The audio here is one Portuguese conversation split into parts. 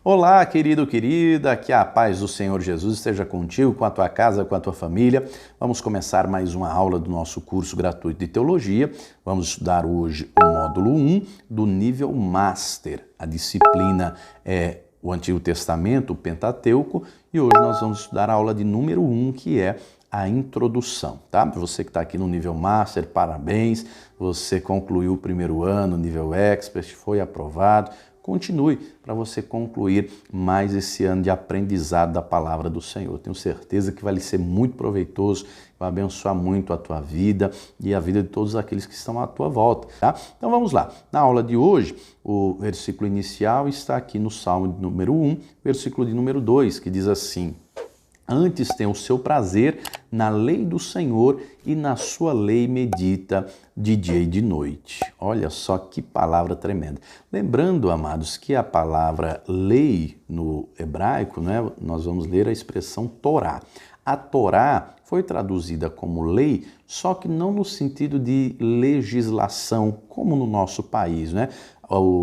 Olá, querido, querida, que a paz do Senhor Jesus esteja contigo, com a tua casa, com a tua família. Vamos começar mais uma aula do nosso curso gratuito de teologia. Vamos estudar hoje o módulo 1 do nível Master. A disciplina é o Antigo Testamento, o Pentateuco, e hoje nós vamos estudar a aula de número 1, que é a introdução, tá? Você que está aqui no nível Master, parabéns, você concluiu o primeiro ano, nível Expert, foi aprovado. Continue para você concluir mais esse ano de aprendizado da palavra do Senhor. Tenho certeza que vai lhe ser muito proveitoso, vai abençoar muito a tua vida e a vida de todos aqueles que estão à tua volta, tá? Então vamos lá. Na aula de hoje, o versículo inicial está aqui no Salmo de número 1, versículo de número 2, que diz assim: Antes tem o seu prazer na lei do Senhor e na sua lei medita de dia e de noite. Olha só que palavra tremenda. Lembrando, amados, que a palavra lei no hebraico, né, nós vamos ler a expressão Torá. A Torá foi traduzida como lei, só que não no sentido de legislação, como no nosso país, né?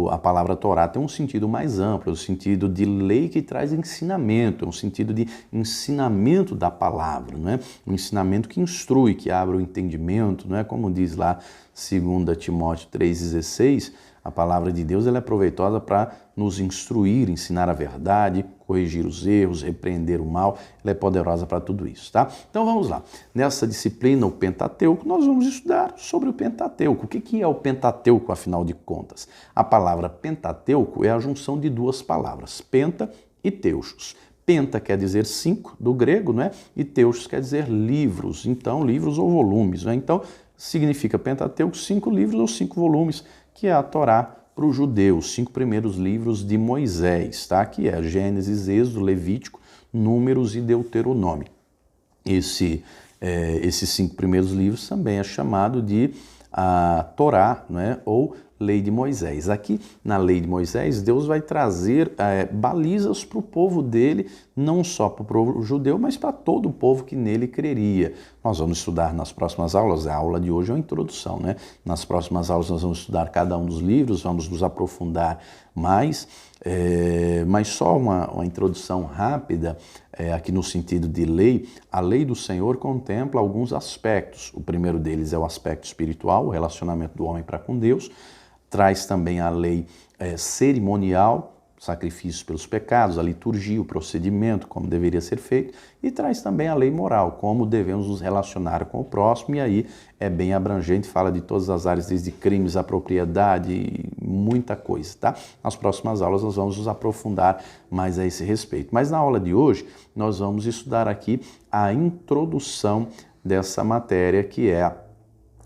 A palavra Torá tem um sentido mais amplo, o sentido de lei que traz ensinamento, um sentido de ensinamento da palavra, não é? Um ensinamento que instrui, que abre o entendimento, não é? Como diz lá 2 Timóteo 3,16, a palavra de Deus ela é proveitosa para nos instruir, ensinar a verdade, corrigir os erros, repreender o mal, ela é poderosa para tudo isso, tá? Então vamos lá. Nessa disciplina, o Pentateuco, nós vamos estudar sobre o Pentateuco. O que é o Pentateuco, afinal de contas? A palavra Pentateuco é a junção de duas palavras, penta e teuxos. Penta quer dizer 5, do grego, né? E teuxos quer dizer livros, então livros ou volumes, né? Então significa Pentateuco 5 livros ou 5 volumes, que é a Torá para os judeus, 5 primeiros livros de Moisés, tá? Que é Gênesis, Êxodo, Levítico, Números e Deuteronômio. Esses 5 primeiros livros também é chamado de a Torá, né? Ou Lei de Moisés. Aqui na Lei de Moisés, Deus vai trazer balizas para o povo dele, não só para o povo judeu, mas para todo o povo que nele creria. Nós vamos estudar nas próximas aulas, a aula de hoje é uma introdução, né? Nas próximas aulas nós vamos estudar cada um dos livros, vamos nos aprofundar mais, mas só uma introdução rápida, aqui no sentido de lei. A lei do Senhor contempla alguns aspectos. O primeiro deles é o aspecto espiritual, o relacionamento do homem para com Deus. Traz também a lei cerimonial, sacrifícios pelos pecados, a liturgia, o procedimento, como deveria ser feito, e traz também a lei moral, como devemos nos relacionar com o próximo, e aí é bem abrangente, fala de todas as áreas, desde crimes à propriedade, muita coisa, tá? Nas próximas aulas nós vamos nos aprofundar mais a esse respeito. Mas na aula de hoje, nós vamos estudar aqui a introdução dessa matéria, que é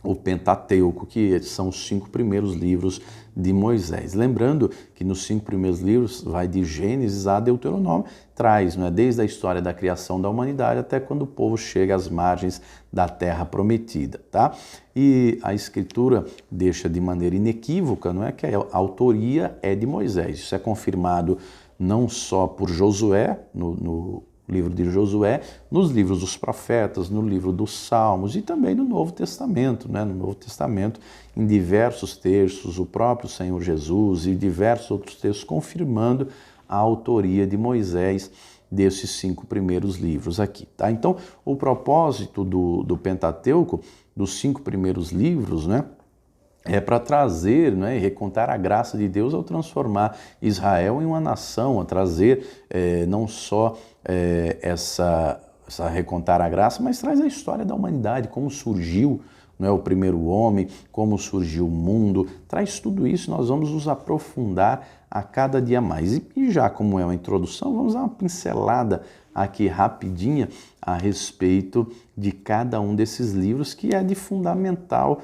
o Pentateuco, que são os 5 primeiros livros de Moisés. Lembrando que nos 5 primeiros livros, vai de Gênesis a Deuteronômio, traz, né, desde a história da criação da humanidade até quando o povo chega às margens da terra prometida, tá? E a Escritura deixa de maneira inequívoca, não é, que a autoria é de Moisés. Isso é confirmado não só por Josué, no livro de Josué, nos livros dos profetas, no livro dos Salmos e também no Novo Testamento, né? No Novo Testamento, em diversos textos, o próprio Senhor Jesus e diversos outros textos confirmando a autoria de Moisés desses 5 primeiros livros aqui, tá? Então, o propósito do Pentateuco, dos 5 primeiros livros, né, é para trazer, né, e recontar a graça de Deus ao transformar Israel em uma nação, a trazer não só essa recontar a graça, mas traz a história da humanidade, como surgiu, né, o primeiro homem, como surgiu o mundo, traz tudo isso, nós vamos nos aprofundar a cada dia mais. E já como é uma introdução, vamos dar uma pincelada aqui rapidinha a respeito de cada um desses livros, que é de fundamental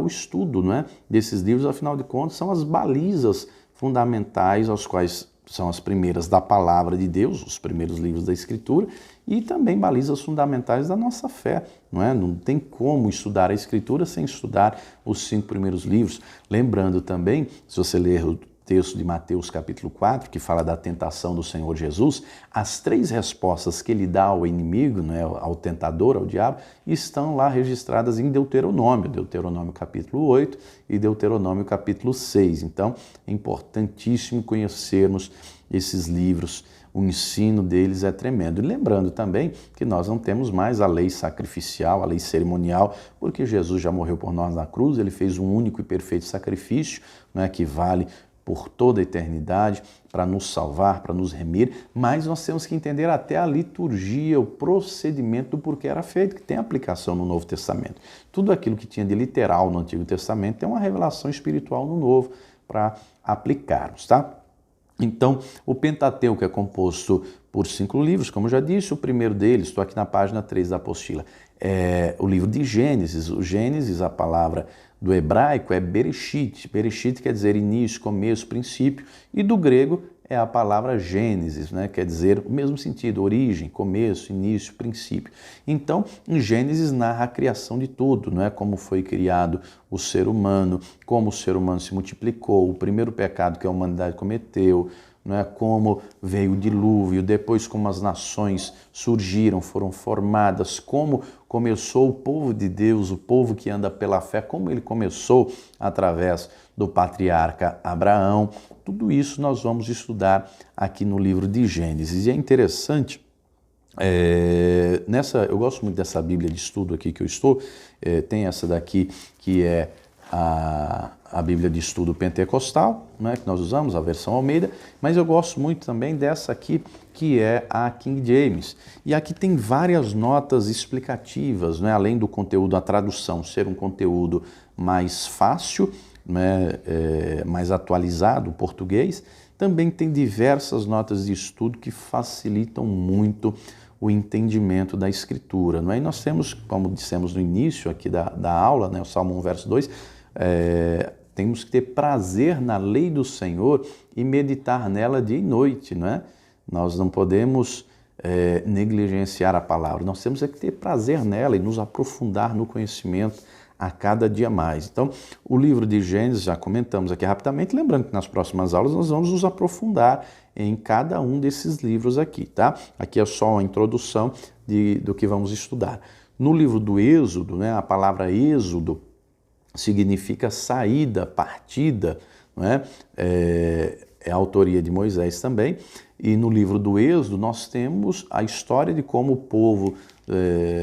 o estudo, não é, desses livros. Afinal de contas, são as balizas fundamentais, aos quais são as primeiras da palavra de Deus, os primeiros livros da Escritura, e também balizas fundamentais da nossa fé, não é? Não tem como estudar a Escritura sem estudar os 5 primeiros livros. Lembrando também, se você ler o texto de Mateus capítulo 4, que fala da tentação do Senhor Jesus, as 3 respostas que ele dá ao inimigo, né, ao tentador, ao diabo, estão lá registradas em Deuteronômio, Deuteronômio capítulo 8 e Deuteronômio capítulo 6. Então, é importantíssimo conhecermos esses livros, o ensino deles é tremendo. E lembrando também que nós não temos mais a lei sacrificial, a lei cerimonial, porque Jesus já morreu por nós na cruz, ele fez um único e perfeito sacrifício, né, que vale por toda a eternidade, para nos salvar, para nos remir, mas nós temos que entender até a liturgia, o procedimento do porquê era feito, que tem aplicação no Novo Testamento. Tudo aquilo que tinha de literal no Antigo Testamento tem uma revelação espiritual no Novo para aplicarmos, tá? Então, o Pentateuco é composto por 5 livros, como eu já disse. O primeiro deles, estou aqui na página 3 da apostila, é o livro de Gênesis. O Gênesis, a palavra do hebraico é Bereshit. Bereshit quer dizer início, começo, princípio. E do grego é a palavra Gênesis, né? Quer dizer o mesmo sentido, origem, começo, início, princípio. Então, em Gênesis narra a criação de tudo, não é? Como foi criado o ser humano, como o ser humano se multiplicou, o primeiro pecado que a humanidade cometeu, não é? Como veio o dilúvio, depois como as nações surgiram, foram formadas, como começou o povo de Deus, o povo que anda pela fé, como ele começou através do patriarca Abraão. Tudo isso nós vamos estudar aqui no livro de Gênesis. E é interessante, eu gosto muito dessa Bíblia de estudo aqui que eu estou, tem essa daqui que é a Bíblia de Estudo Pentecostal, né, que nós usamos, a versão Almeida, mas eu gosto muito também dessa aqui, que é a King James. E aqui tem várias notas explicativas, né, além do conteúdo, a tradução ser um conteúdo mais fácil, né, mais atualizado, o português, também tem diversas notas de estudo que facilitam muito o entendimento da Escritura. Não é? E nós temos, como dissemos no início aqui da aula, né, o Salmo 1, verso 2, temos que ter prazer na lei do Senhor e meditar nela dia e noite. Não é? Nós não podemos negligenciar a palavra, nós temos que ter prazer nela e nos aprofundar no conhecimento a cada dia mais. Então, o livro de Gênesis, já comentamos aqui rapidamente, lembrando que nas próximas aulas nós vamos nos aprofundar em cada um desses livros aqui, tá? Aqui é só a introdução do que vamos estudar. No livro do Êxodo, né, a palavra Êxodo significa saída, partida, não é? É a autoria de Moisés também. E no livro do Êxodo nós temos a história de como o povo,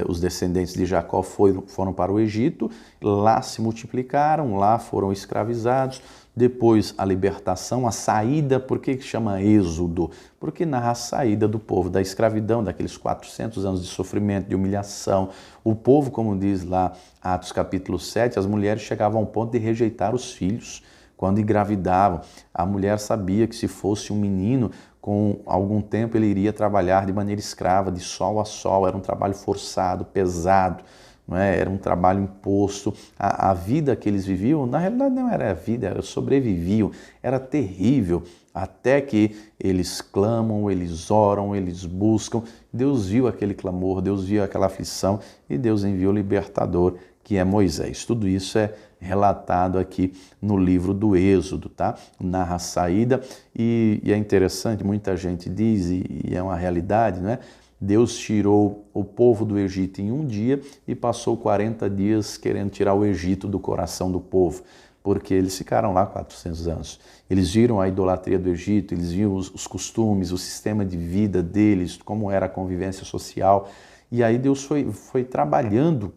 os descendentes de Jacó foram para o Egito, lá se multiplicaram, lá foram escravizados, depois a libertação, a saída. Por que chama Êxodo? Porque narra a saída do povo da escravidão, daqueles 400 anos de sofrimento, de humilhação. O povo, como diz lá Atos capítulo 7, as mulheres chegavam ao ponto de rejeitar os filhos. Quando engravidavam, a mulher sabia que se fosse um menino, com algum tempo ele iria trabalhar de maneira escrava, de sol a sol. Era um trabalho forçado, pesado, não é? Era um trabalho imposto. A vida que eles viviam, na realidade não era a vida, era sobreviviam, era terrível, até que eles clamam, eles oram, eles buscam. Deus viu aquele clamor, Deus viu aquela aflição e Deus enviou o libertador, que é Moisés. Tudo isso é relatado aqui no livro do Êxodo, tá? Narra a saída e é interessante, muita gente diz, e é uma realidade, né? Deus tirou o povo do Egito em um dia e passou 40 dias querendo tirar o Egito do coração do povo, porque eles ficaram lá 400 anos. Eles viram a idolatria do Egito, eles viram os costumes, o sistema de vida deles, como era a convivência social, e aí Deus foi trabalhando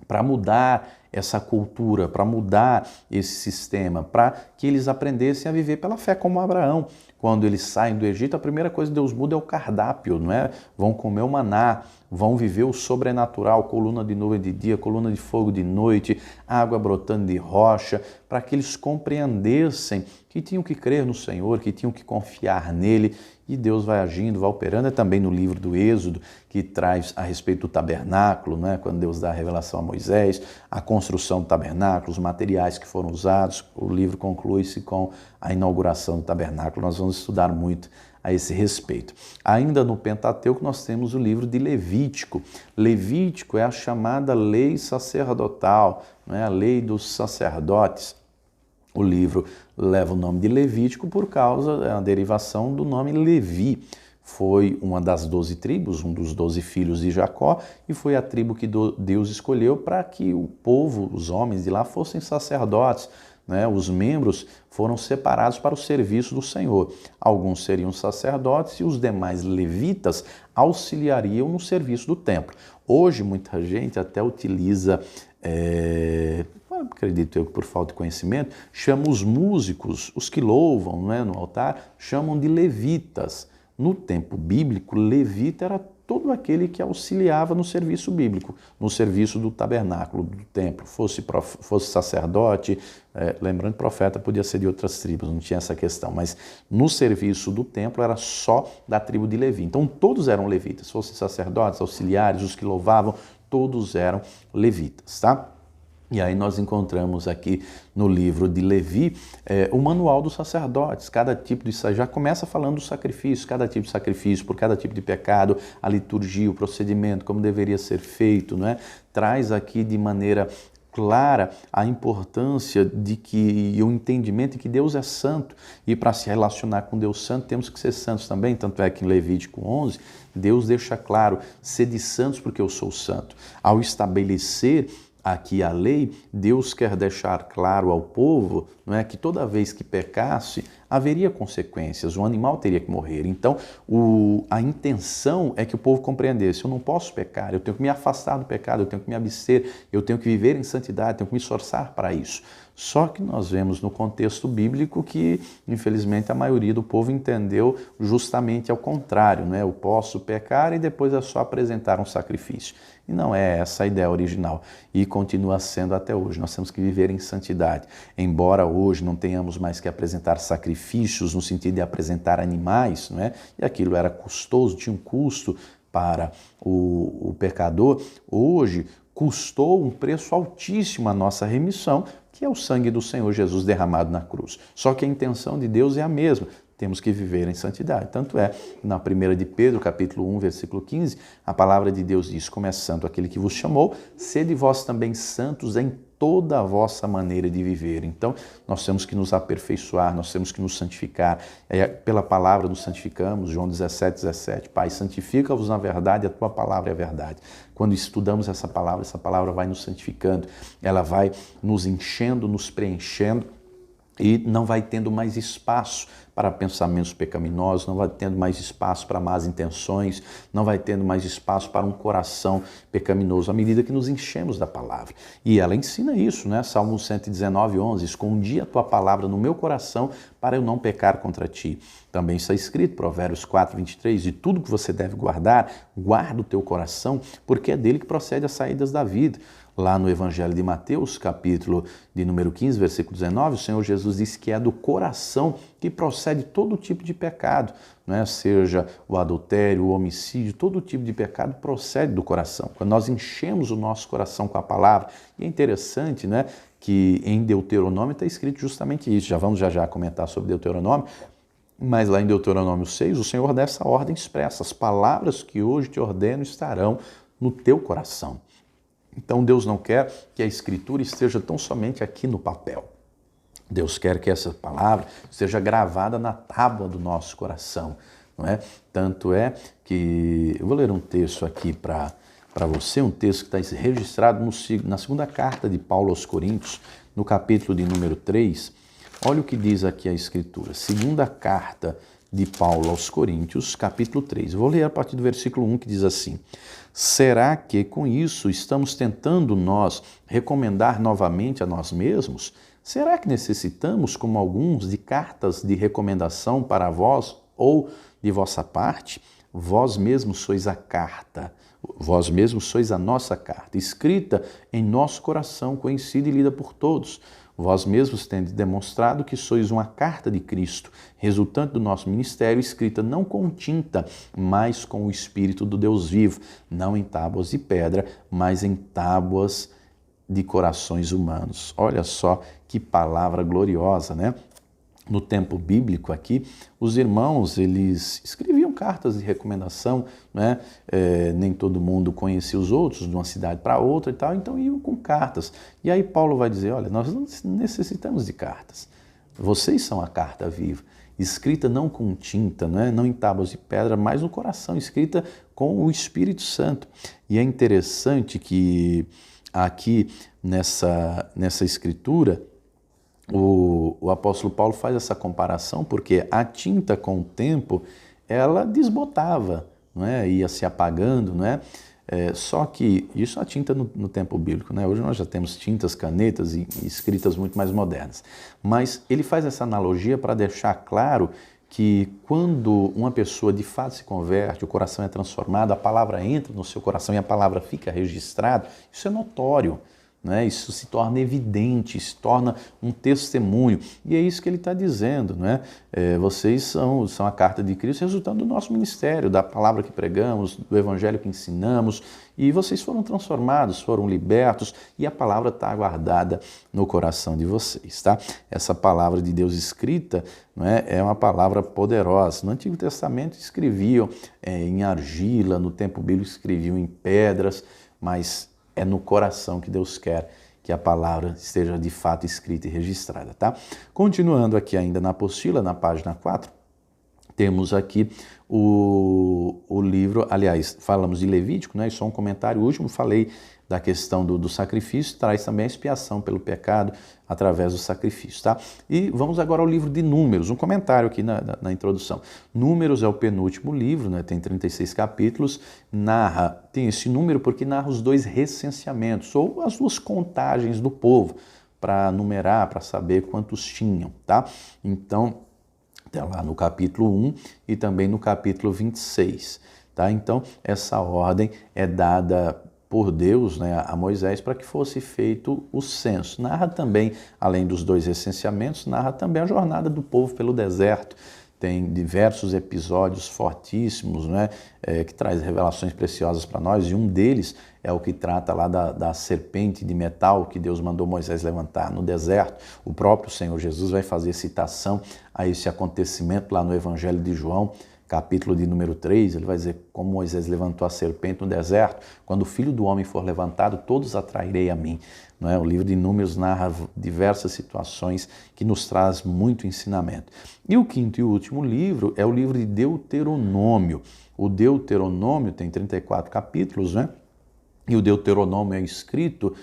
para mudar essa cultura, para mudar esse sistema, para que eles aprendessem a viver pela fé como Abraão. Quando eles saem do Egito, a primeira coisa que Deus muda é o cardápio, não é? Vão comer o maná, vão viver o sobrenatural, coluna de nuvem de dia, coluna de fogo de noite, água brotando de rocha, para que eles compreendessem que tinham que crer no Senhor, que tinham que confiar nele, e Deus vai agindo, vai operando. É também no livro do Êxodo, que traz a respeito do tabernáculo, não é? Quando Deus dá a revelação a Moisés, a construção do tabernáculo, os materiais que foram usados. O livro conclui-se com a inauguração do tabernáculo. Nós vamos estudar muito a esse respeito. Ainda no Pentateuco nós temos o livro de Levítico. Levítico é a chamada lei sacerdotal, não é? A lei dos sacerdotes. O livro leva o nome de Levítico por causa da derivação do nome Levi. Foi uma das 12 tribos, um dos 12 filhos de Jacó, e foi a tribo que Deus escolheu para que o povo, os homens de lá, fossem sacerdotes. né? Os membros foram separados para o serviço do Senhor. Alguns seriam sacerdotes e os demais levitas auxiliariam no serviço do templo. Hoje, muita gente até utiliza, acredito eu que por falta de conhecimento, chama os músicos, os que louvam, né, no altar, chamam de levitas. No tempo bíblico, levita era todo aquele que auxiliava no serviço bíblico, no serviço do tabernáculo, do templo, fosse sacerdote, lembrando que profeta podia ser de outras tribos, não tinha essa questão, mas no serviço do templo era só da tribo de Levi. Então todos eram levitas, fossem sacerdotes, auxiliares, os que louvavam, todos eram levitas, tá? E aí nós encontramos aqui no livro de Levi o manual dos sacerdotes, cada tipo de, já começa falando do sacrifício, cada tipo de sacrifício, por cada tipo de pecado, a liturgia, o procedimento, como deveria ser feito, não é? Traz aqui de maneira clara a importância de que e o entendimento de que Deus é santo e para se relacionar com Deus santo temos que ser santos também, tanto é que em Levítico 11 Deus deixa claro, sede santos porque eu sou santo. Ao estabelecer aqui a lei, Deus quer deixar claro ao povo, não é, que toda vez que pecasse, haveria consequências, o animal teria que morrer. Então, a intenção é que o povo compreendesse, eu não posso pecar, eu tenho que me afastar do pecado, eu tenho que me abster, eu tenho que viver em santidade, tenho que me esforçar para isso. Só que nós vemos no contexto bíblico que, infelizmente, a maioria do povo entendeu justamente ao contrário, né? Eu posso pecar e depois é só apresentar um sacrifício. E não é essa a ideia original. E continua sendo até hoje. Nós temos que viver em santidade. Embora hoje não tenhamos mais que apresentar sacrifícios no sentido de apresentar animais, não é? E aquilo era custoso, tinha um custo para o pecador, hoje custou um preço altíssimo a nossa remissão, que é o sangue do Senhor Jesus derramado na cruz. Só que a intenção de Deus é a mesma. Temos que viver em santidade. Tanto é, na 1 de Pedro, capítulo 1, versículo 15, a palavra de Deus diz, como é santo aquele que vos chamou, sede vós também santos em toda a vossa maneira de viver. Então, nós temos que nos aperfeiçoar, nós temos que nos santificar. Pela palavra nos santificamos, João 17, 17. Pai, santifica-vos na verdade, a tua palavra é a verdade. Quando estudamos essa palavra vai nos santificando, ela vai nos enchendo, nos preenchendo, e não vai tendo mais espaço para pensamentos pecaminosos, não vai tendo mais espaço para más intenções, não vai tendo mais espaço para um coração pecaminoso, à medida que nos enchemos da palavra. E ela ensina isso, né? Salmo 119, 11, escondi a tua palavra no meu coração para eu não pecar contra ti. Também está escrito, Provérbios 4, 23, de tudo que você deve guardar, guarda o teu coração, porque é dele que procede as saídas da vida. Lá no Evangelho de Mateus, capítulo de número 15, versículo 19, o Senhor Jesus disse que é do coração que procede todo tipo de pecado, né? Seja o adultério, o homicídio, todo tipo de pecado procede do coração. Quando nós enchemos o nosso coração com a palavra, e é interessante, né, que em Deuteronômio está escrito justamente isso, já vamos já comentar sobre Deuteronômio, mas lá em Deuteronômio 6, o Senhor dá essa ordem expressa, as palavras que hoje te ordeno estarão no teu coração. Então Deus não quer que a Escritura esteja tão somente aqui no papel. Deus quer que essa palavra seja gravada na tábua do nosso coração, não é? Tanto é que, eu vou ler um texto aqui para você, um texto que está registrado na segunda carta de Paulo aos Coríntios, no capítulo de número 3. Olha o que diz aqui a Escritura, segunda carta de Paulo aos Coríntios, capítulo 3. Eu vou ler a partir do versículo 1, que diz assim: será que com isso estamos tentando nós recomendar novamente a nós mesmos? Será que necessitamos, como alguns, de cartas de recomendação para vós ou de vossa parte? Vós mesmos sois a carta, vós mesmos sois a nossa carta, escrita em nosso coração, conhecida e lida por todos. Vós mesmos tendes demonstrado que sois uma carta de Cristo, resultante do nosso ministério, escrita não com tinta, mas com o Espírito do Deus vivo, não em tábuas de pedra, mas em tábuas de corações humanos. Olha só que palavra gloriosa, né? No tempo bíblico aqui, os irmãos, eles escreviam cartas de recomendação, né? Nem todo mundo conhecia os outros, de uma cidade para outra e tal, então iam com cartas. E aí Paulo vai dizer, olha, nós não necessitamos de cartas, vocês são a carta viva, escrita não com tinta, né? Não em tábuas de pedra, mas no coração, escrita com o Espírito Santo. E é interessante que aqui nessa escritura, o apóstolo Paulo faz essa comparação porque a tinta com o tempo, ela desbotava, não é? Ia se apagando, não é? Só que isso é a tinta no tempo bíblico, né? Hoje nós já temos tintas, canetas e escritas muito mais modernas. Mas ele faz essa analogia para deixar claro que quando uma pessoa de fato se converte, o coração é transformado, a palavra entra no seu coração e a palavra fica registrada, isso é notório. Né? Isso se torna evidente, se torna um testemunho. E é isso que ele está dizendo. Né? Vocês são a carta de Cristo, resultando do nosso ministério, da palavra que pregamos, do evangelho que ensinamos. E vocês foram transformados, foram libertos e a palavra está guardada no coração de vocês. Tá? Essa palavra de Deus escrita, não é uma palavra poderosa. No Antigo Testamento escreviam em argila, no tempo bíblico escreviam em pedras, mas é no coração que Deus quer que a palavra esteja de fato escrita e registrada, tá? Continuando aqui ainda na apostila, na página 4, temos aqui o livro, aliás, falamos de Levítico, né? E só um comentário último, falei da questão do sacrifício, traz também a expiação pelo pecado através do sacrifício, tá? E vamos agora ao livro de Números, um comentário aqui na introdução. Números é o penúltimo livro, né? Tem 36 capítulos, tem esse número porque narra os dois recenseamentos, ou as duas contagens do povo, para numerar, para saber quantos tinham, tá? Então, tem lá no capítulo 1 e também no capítulo 26, tá? Então, essa ordem é dada por Deus, né, a Moisés para que fosse feito o censo. Narra também, além dos dois recenseamentos, narra também a jornada do povo pelo deserto. Tem diversos episódios fortíssimos, né, que traz revelações preciosas para nós, e um deles é o que trata lá da serpente de metal que Deus mandou Moisés levantar no deserto. O próprio Senhor Jesus vai fazer citação a esse acontecimento lá no Evangelho de João, capítulo de número 3, ele vai dizer como Moisés levantou a serpente no deserto. Quando o Filho do Homem for levantado, todos atrairei a mim. Não é? O livro de Números narra diversas situações que nos traz muito ensinamento. E o quinto e último livro é o livro de Deuteronômio. O Deuteronômio tem 34 capítulos, né? E o Deuteronômio é escrito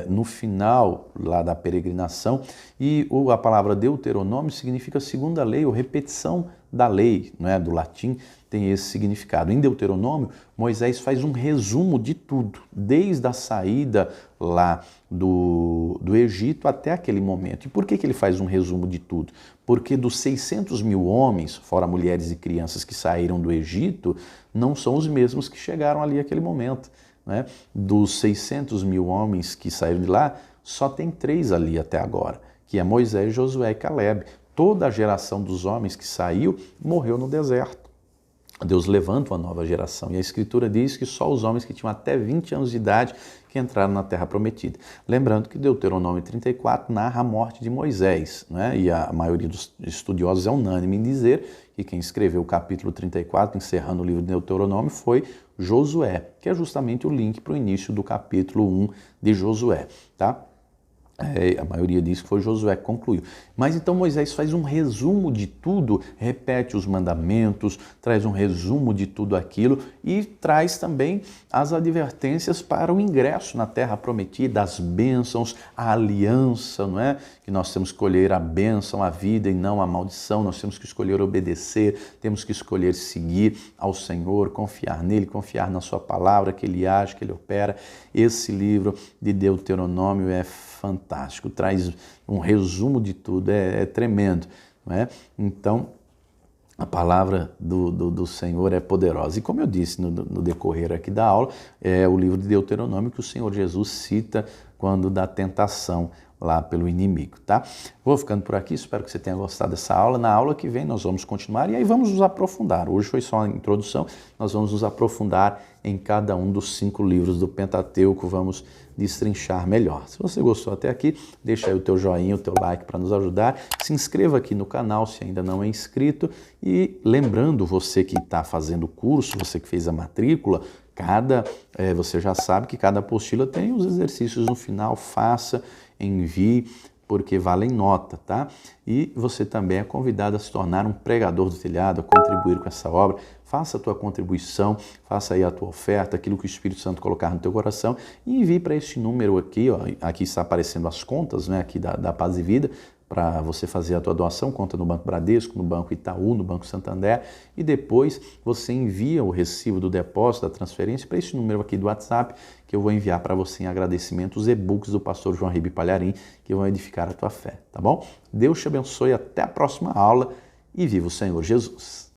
no final lá da peregrinação, e a palavra Deuteronômio significa segunda lei ou repetição da lei, não é? Do latim tem esse significado. Em Deuteronômio, Moisés faz um resumo de tudo, desde a saída lá do Egito até aquele momento. E por que ele faz um resumo de tudo? Porque dos 600 mil homens, fora mulheres e crianças que saíram do Egito, não são os mesmos que chegaram ali naquele momento. Né? Dos 600 mil homens que saíram de lá, só tem 3 ali até agora, que é Moisés, Josué e Calebe. Toda a geração dos homens que saiu morreu no deserto. Deus levanta uma nova geração, e a Escritura diz que só os homens que tinham até 20 anos de idade que entraram na Terra Prometida. Lembrando que Deuteronômio 34 narra a morte de Moisés, né? E a maioria dos estudiosos é unânime em dizer que quem escreveu o capítulo 34, encerrando o livro de Deuteronômio, foi Josué, que é justamente o link para o início do capítulo 1 de Josué, tá? A maioria diz que foi Josué que concluiu. Mas então Moisés faz um resumo de tudo, repete os mandamentos, traz um resumo de tudo aquilo e traz também as advertências para o ingresso na Terra Prometida, as bênçãos, a aliança, não é? Que nós temos que escolher a bênção, a vida e não a maldição, nós temos que escolher obedecer, temos que escolher seguir ao Senhor, confiar nele, confiar na sua palavra, que ele age, que ele opera. Esse livro de Deuteronômio é fantástico, traz um resumo de tudo, é tremendo, não é? Então, a palavra do Senhor é poderosa. E como eu disse no decorrer aqui da aula, é o livro de Deuteronômio que o Senhor Jesus cita quando dá tentação lá pelo inimigo, tá? Vou ficando por aqui, espero que você tenha gostado dessa aula. Na aula que vem nós vamos continuar e aí vamos nos aprofundar. Hoje foi só a introdução, nós vamos nos aprofundar em cada um dos 5 livros do Pentateuco, vamos destrinchar melhor. Se você gostou até aqui, deixa aí o teu joinha, o teu like para nos ajudar. Se inscreva aqui no canal se ainda não é inscrito e lembrando você que está fazendo o curso, você que fez a matrícula, você já sabe que cada apostila tem os exercícios no final, faça, envie porque valem nota, tá? E você também é convidado a se tornar um pregador do telhado, a contribuir com essa obra. Faça a tua contribuição, faça aí a tua oferta, aquilo que o Espírito Santo colocar no teu coração e envie para este número aqui, ó, aqui está aparecendo as contas, né, aqui da Paz e Vida, para você fazer a tua doação, conta no Banco Bradesco, no Banco Itaú, no Banco Santander, e depois você envia o recibo do depósito, da transferência, para esse número aqui do WhatsApp, que eu vou enviar para você em agradecimento os e-books do pastor João Ribe Palharim, que vão edificar a tua fé, tá bom? Deus te abençoe, até a próxima aula e viva o Senhor Jesus!